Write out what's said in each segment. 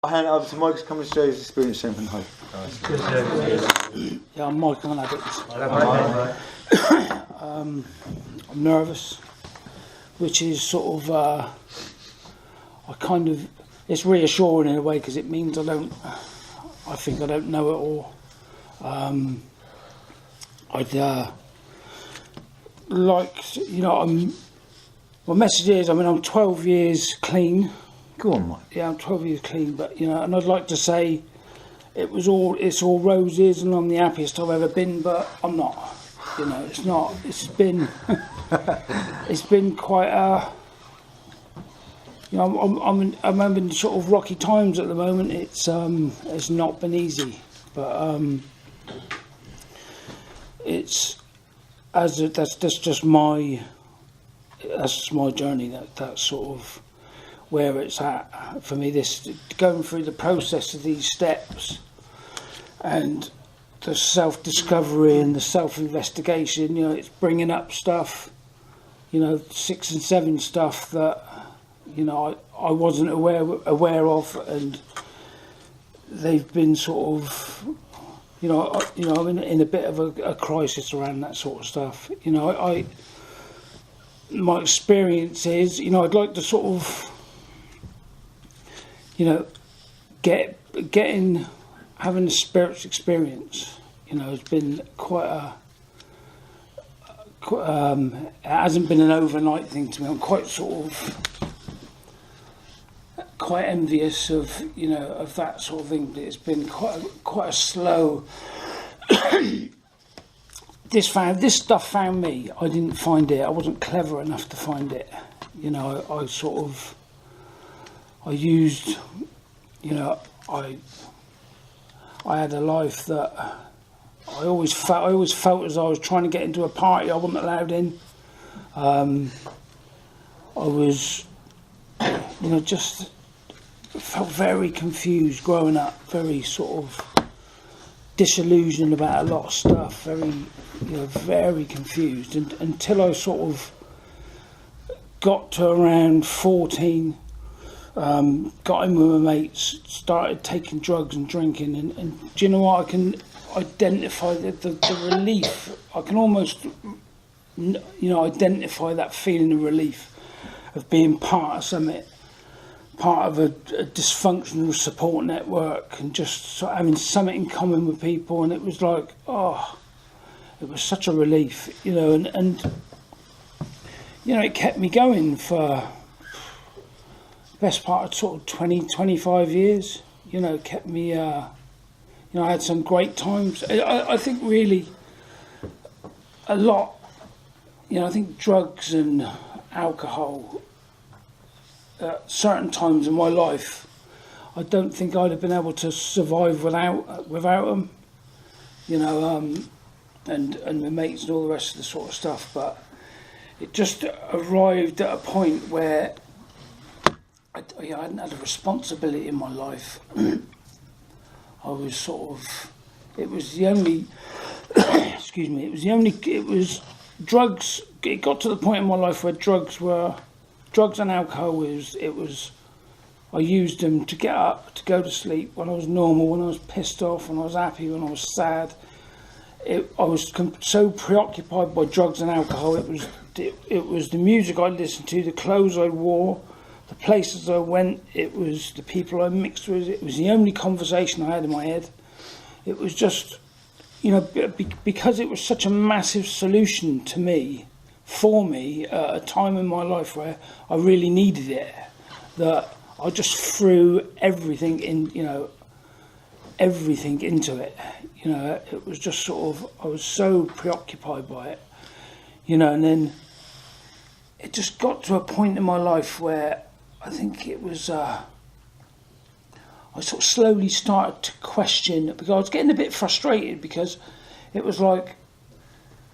I'll hand it over to Mike to come and share his experience. Something. Hi. Yeah, I'm Mike. I'm an addict. I'm nervous, which is sort of, it's reassuring in a way because it means I think I don't know it all. My message is, I'm 12 years clean. Go on, Mike. Yeah, I'm 12 years clean, but, and I'd like to say it's all roses and I'm the happiest I've ever been, but I'm not. It's not. It's been quite I'm in sort of rocky times at the moment. It's not been easy, but that's just my journey. That's sort of where it's at for me. This going through the process of these steps and the self-discovery and the self-investigation. It's bringing up stuff, 6 and 7 stuff that I wasn't aware of, and they've been sort of I'm in a bit of a crisis around that sort of stuff. My experience is, I'd like to sort of, having a spiritual experience. It's been it hasn't been an overnight thing to me. I'm quite envious of of that sort of thing. But it's been quite a slow. This stuff found me. I didn't find it. I wasn't clever enough to find it. I had a life that I always felt as I was trying to get into a party I wasn't allowed in. I was, just felt very confused growing up, very sort of disillusioned about a lot of stuff, very confused, and until I sort of got to around 14. Got in with my mates, started taking drugs and drinking, and do you know what? I can identify the relief. I can almost, identify that feeling of relief of being part of something, part of a dysfunctional support network, and just sort of having something in common with people. And it was like, it was such a relief, and it kept me going for best part of sort of 20-25 years. Kept me I had some great times. I think really a lot, I think drugs and alcohol at certain times in my life, I don't think I'd have been able to survive without them, and my mates and all the rest of the sort of stuff. But it just arrived at a point where I hadn't had a responsibility in my life. I was sort of, it was drugs. It got to the point in my life where drugs and alcohol I used them to get up, to go to sleep when I was normal, when I was pissed off, when I was happy, when I was sad. I was so preoccupied by drugs and alcohol. It was the music I listened to, the clothes I wore, the places I went, it was the people I mixed with, it was the only conversation I had in my head. It was just, because it was such a massive solution for me, at a time in my life where I really needed it, that I just threw everything into it. It was just sort of, I was so preoccupied by it, and then it just got to a point in my life where I think it was, I sort of slowly started to question, because I was getting a bit frustrated, because it was like,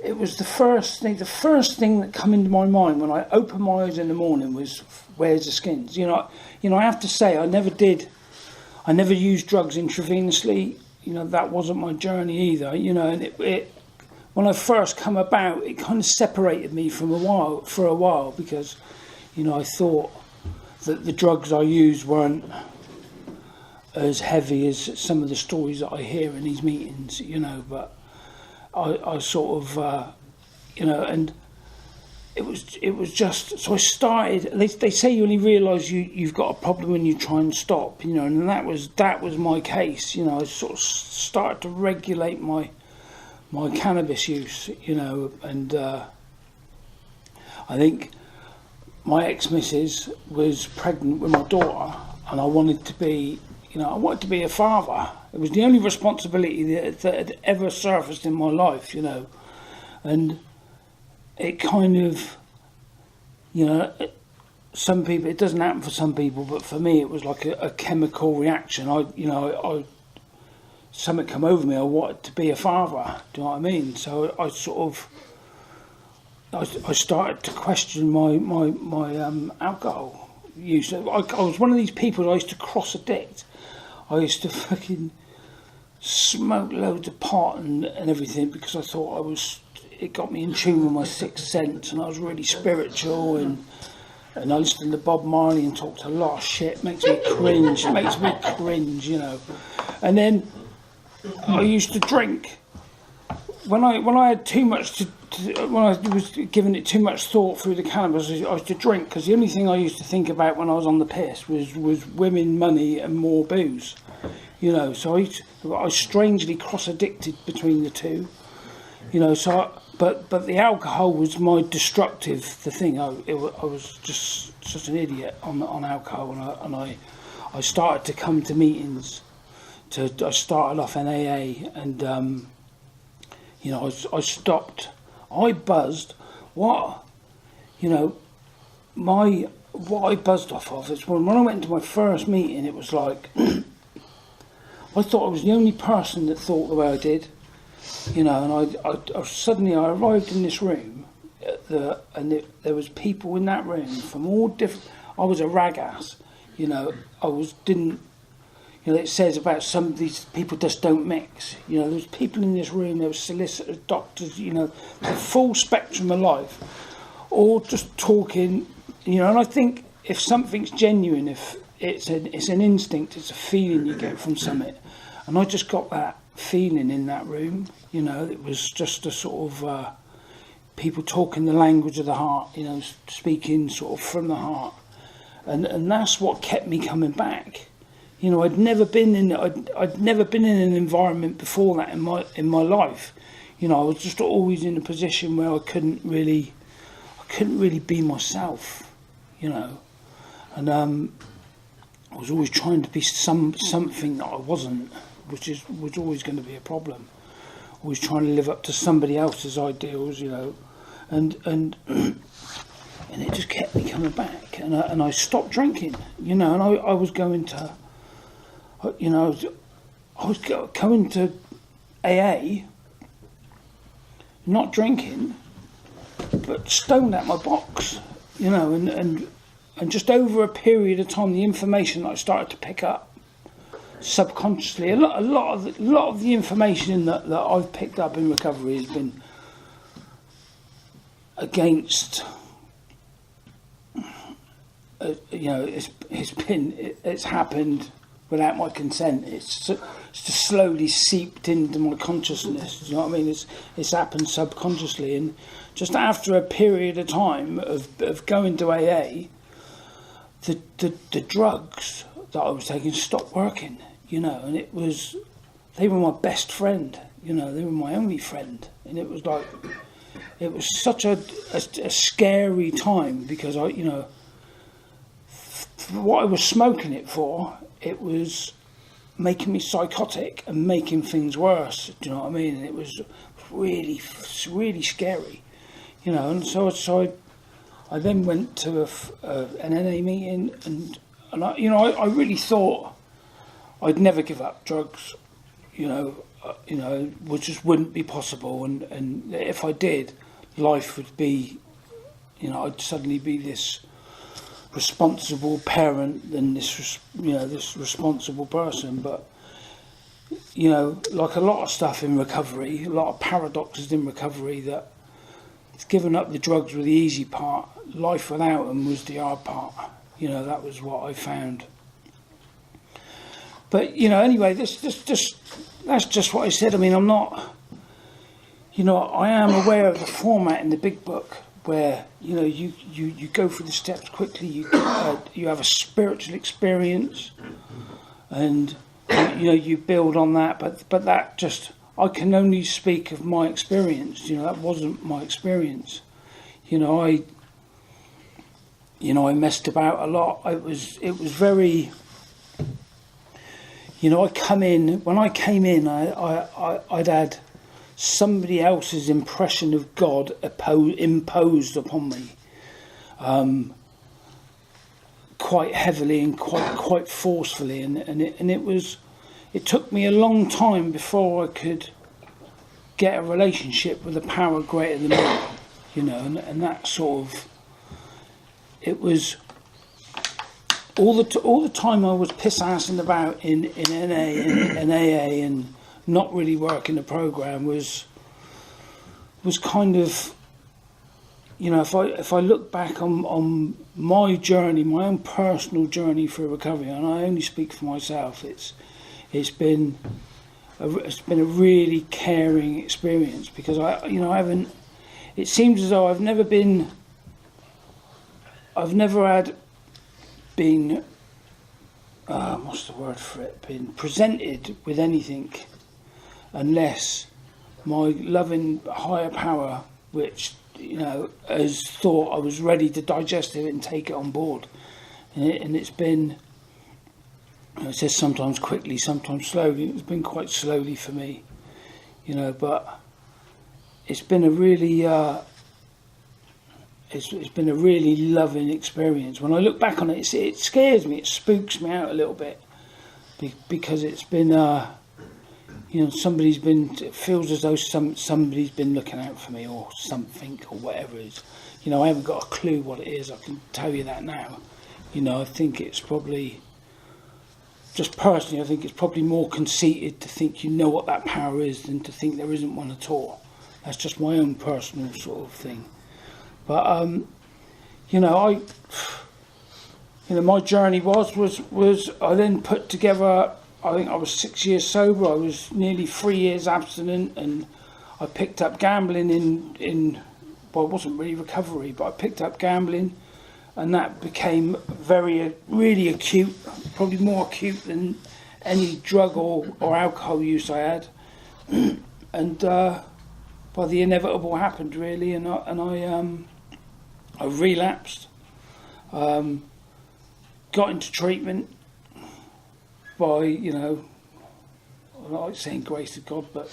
it was the first thing that come into my mind when I opened my eyes in the morning was, where's the skins? I have to say, I never used drugs intravenously, that wasn't my journey either, and it when I first come about, it kind of separated me for a while, because, I thought that the drugs I used weren't as heavy as some of the stories that I hear in these meetings, you know. But I sort of, you know, and it was just, so I started. They say you only realise you've got a problem when you try and stop, you know, and that was my case, you know. I sort of started to regulate my cannabis use, you know, and I think my ex-missus was pregnant with my daughter, and I wanted to be, you know, I wanted to be a father. It was the only responsibility that had ever surfaced in my life, you know, and it kind of, you know, some people, it doesn't happen for some people, but for me it was like a chemical reaction. Something come over me. I wanted to be a father. Do you know what I mean? So I sort of, I started to question my alcohol use. I was one of these people that I used to cross addict. I used to fucking smoke loads of pot and everything because I thought it got me in tune with my sixth sense, and I was really spiritual, and I listened to Bob Marley and talked a lot of shit. It makes me cringe, you know. And then I used to drink. When I had too much when I was giving it too much thought through the cannabis, I used to drink, because the only thing I used to think about when I was on the piss was women, money, and more booze, you know. So I was strangely cross-addicted between the two, you know. So, but the alcohol was my destructive thing. I was just such an idiot on alcohol, and I started to come to meetings. I started off in AA, and you know, I stopped. I buzzed. What I buzzed off of is when I went to my first meeting, it was like I thought I was the only person that thought the way I did, you know. And I suddenly arrived in this room, and there was people in that room from all different. I was a ragass, you know. You know, it says about some of these people just don't mix. You know, there's people in this room, there were solicitors, doctors, you know, the full spectrum of life, all just talking, you know. And I think if something's genuine, if it's an instinct, it's a feeling you get from something. And I just got that feeling in that room, you know. It was just a sort of people talking the language of the heart, you know, speaking sort of from the heart. And that's what kept me coming back. You know, I'd never been in an environment before that in my life. You know, I was just always in a position where I couldn't really be myself. You know, and I was always trying to be something that I wasn't, which was always going to be a problem. Always trying to live up to somebody else's ideals. You know, and it just kept me coming back. And I stopped drinking. You know, and I was going to. You know, I was coming to AA, not drinking, but stoned out my box, you know, and just over a period of time, the information that I started to pick up subconsciously, a lot of the information that I've picked up in recovery has been against. You know, it's happened without my consent. It's just slowly seeped into my consciousness. You know what I mean? It's happened subconsciously, and just after a period of time of going to AA, the drugs that I was taking stopped working. You know, and they were my best friend. You know, they were my only friend, and it was like it was such a scary time, because you know, what I was smoking it for. It was making me psychotic and making things worse. Do you know what I mean? And it was really scary, you know. And so I then went to an NA meeting, and I really thought I'd never give up drugs, you know, which just wouldn't be possible. And if I did, life would be, you know, I'd suddenly be this responsible parent and this responsible person. But you know, like a lot of stuff in recovery, a lot of paradoxes in recovery, that it's giving up the drugs were the easy part, life without them was the hard part. You know, that was what I found. But anyway, that's just what I said. I mean, I'm not. I am aware of the format in the big book where you go through the steps quickly. You have a spiritual experience, and you build on that. But that just, I can only speak of my experience. That wasn't my experience. I messed about a lot. It was very. When I came in, I'd had somebody else's impression of God imposed upon me, quite heavily and quite forcefully, and it took me a long time before I could get a relationship with a power greater than me, and that sort of, it was. All the time I was piss-assing about in NA and AA and not really working the programme was kind of, if I look back on my journey, my own personal journey through recovery, and I only speak for myself, it's been a really caring experience, because I haven't. It seems as though I've never been what's the word for it? Been presented with anything, unless my loving higher power, which has thought I was ready to digest it and take it on board, and it's been. It says sometimes quickly, sometimes slowly. It's been quite slowly for me, but it's been a really. It's been a really loving experience. When I look back on it, it scares me. It spooks me out a little bit, because it's been, it feels as though somebody's been looking out for me, or something, or whatever it is. I haven't got a clue what it is. I can tell you that now. I think it's probably, just personally, I think it's probably more conceited to think you know what that power is than to think there isn't one at all. That's just my own personal sort of thing. But my journey was I then put together. I think I was 6 years sober. I was nearly 3 years abstinent, and I picked up gambling well, it wasn't really recovery, but I picked up gambling, and that became really acute, probably more acute than any drug or alcohol use I had, and well, the inevitable happened really, and I relapsed, got into treatment by, I like saying grace of God, but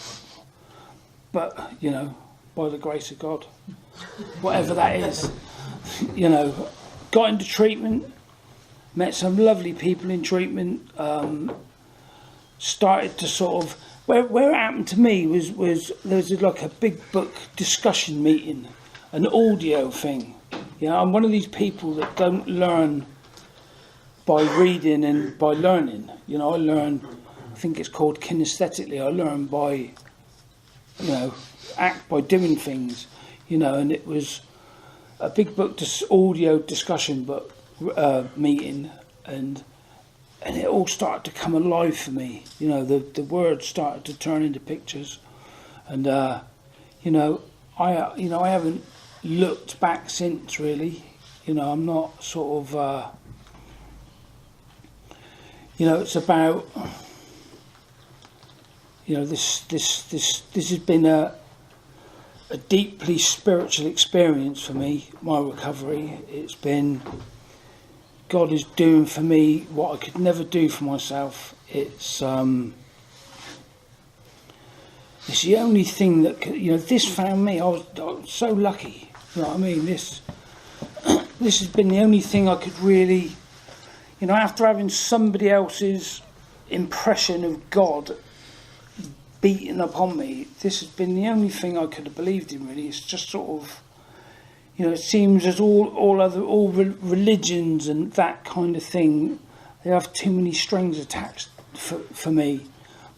by the grace of God, whatever that is, got into treatment, met some lovely people in treatment, started to sort of, where it happened to me was there was like a big book discussion meeting, an audio thing. I'm one of these people that don't learn by reading and by learning. I learn, I think it's called kinesthetically. I learn by, act by doing things, and it was a big book audio discussion book meeting, and it all started to come alive for me. The words started to turn into pictures, and I haven't looked back since really. I'm not sort of it's about this has been a deeply spiritual experience for me, my recovery. It's been, God is doing for me what I could never do for myself. It's the only thing that this found me. I was so lucky. You know what I mean? This has been the only thing I could really, after having somebody else's impression of God beaten upon me, this has been the only thing I could have believed in. Really, it's just sort of, it seems as all religions and that kind of thing, they have too many strings attached for me.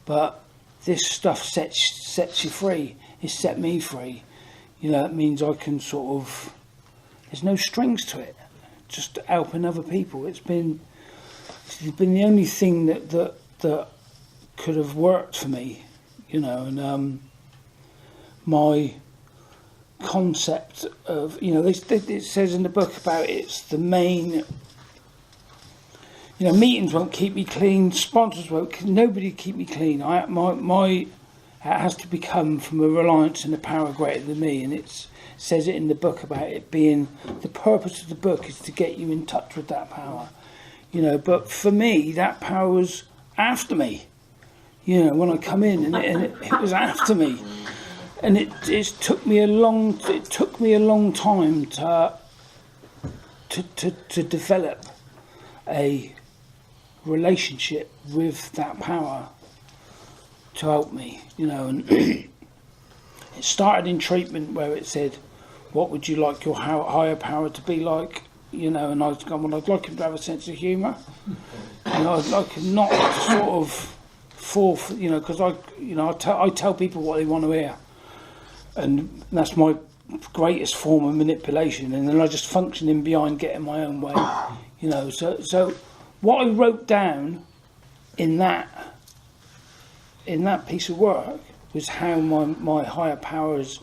But this stuff sets you free. It set me free. It means I can sort of, there's no strings to it, just helping other people. It's been the only thing that that could have worked for me, you know, and my concept of, you know, it says in the book about it's the main, you know, meetings won't keep me clean, sponsors won't, nobody keep me clean. It has to become from a reliance in a power greater than me, and it says it in the book about it being, the purpose of the book is to get you in touch with that power, you know. But for me, that power was after me, you know, when I come in, and it was after me, and it took me a long time to develop a relationship with that power to help me, you know. And it started in treatment where it said, what would you like your higher power to be like, you know, and I was going, well, I'd like him to have a sense of humour, and I'd like him not to sort of fall for, you know, because I tell people what they want to hear, and that's my greatest form of manipulation, and then I just function in behind getting my own way, you know. So what I wrote down in that piece of work was how my higher powers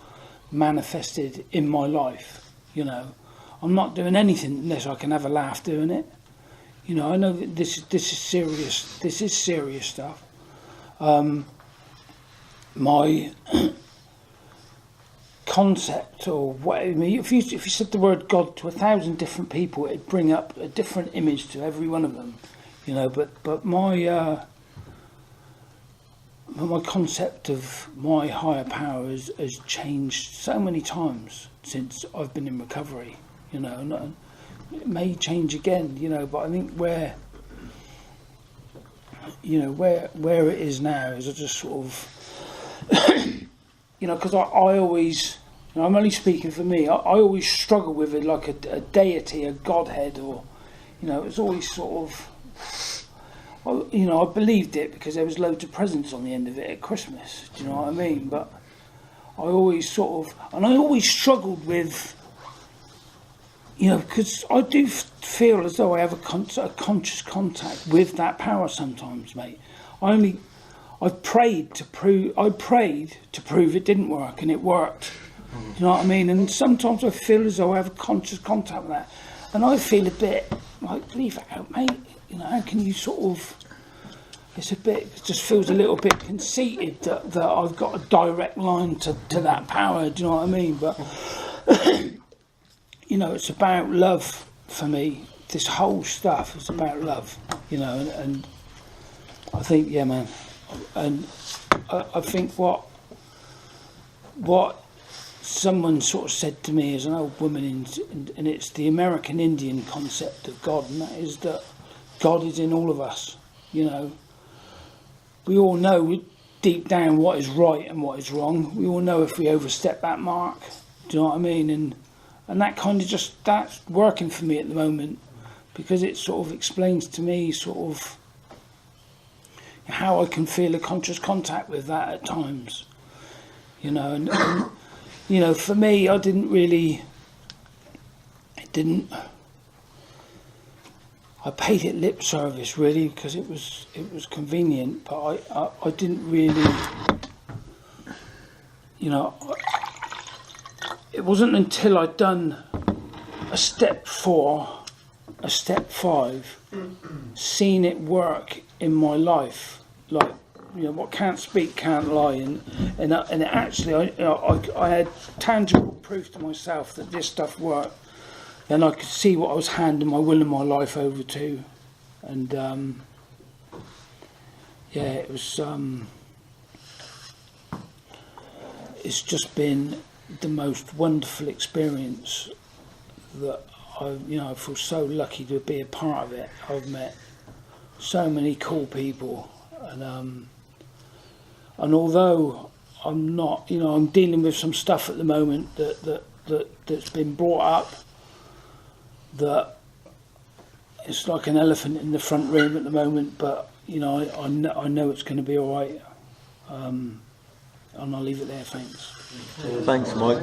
manifested in my life, you know. I'm not doing anything unless I can have a laugh doing it, you know. I know that this is serious stuff. My concept, or what I mean, if you said the word God to 1,000 different people, it'd bring up a different image to every one of them, you know. But my concept of my higher power has changed so many times since I've been in recovery, you know. And it may change again, you know, but I think where it is now is I just sort of, you know, because I always, you know, I'm only speaking for me, I always struggle with it like a deity, a godhead, or, you know, it's always sort of, you know, I believed it because there was loads of presents on the end of it at Christmas. Do you know what I mean? But I always sort of, and I always struggled with, you know, because I do feel as though I have a conscious contact with that power sometimes, mate. I prayed to prove it didn't work, and it worked. Do you know what I mean? And sometimes I feel as though I have a conscious contact with that, and I feel a bit like, leave it out, mate. You know, how can you sort of? It just feels a little bit conceited that I've got a direct line to that power. Do you know what I mean? But you know, it's about love for me. This whole stuff is about love. You know, and I think, yeah, man, and I think what someone sort of said to me as an old woman, and it's the American Indian concept of God, and that is that God is in all of us, you know. We all know deep down what is right and what is wrong. We all know if we overstep that mark. Do you know what I mean? And that kind of just, that's working for me at the moment, because it sort of explains to me sort of how I can feel a conscious contact with that at times. You know, and you know, for me, I paid it lip service really because it was convenient, but I didn't really, you know, it wasn't until I'd done a step 4, a step 5, seen it work in my life, like, you know, what can't speak can't lie, and it actually, I had tangible proof to myself that this stuff worked. And I could see what I was handing my will and my life over to, and yeah, it was. It's just been the most wonderful experience that I feel so lucky to be a part of it. I've met so many cool people, and although I'm not, you know, I'm dealing with some stuff at the moment that's been brought up. That it's like an elephant in the front room at the moment, but you know, I know it's going to be all right, and I'll leave it there. Thanks. Thanks, Mike.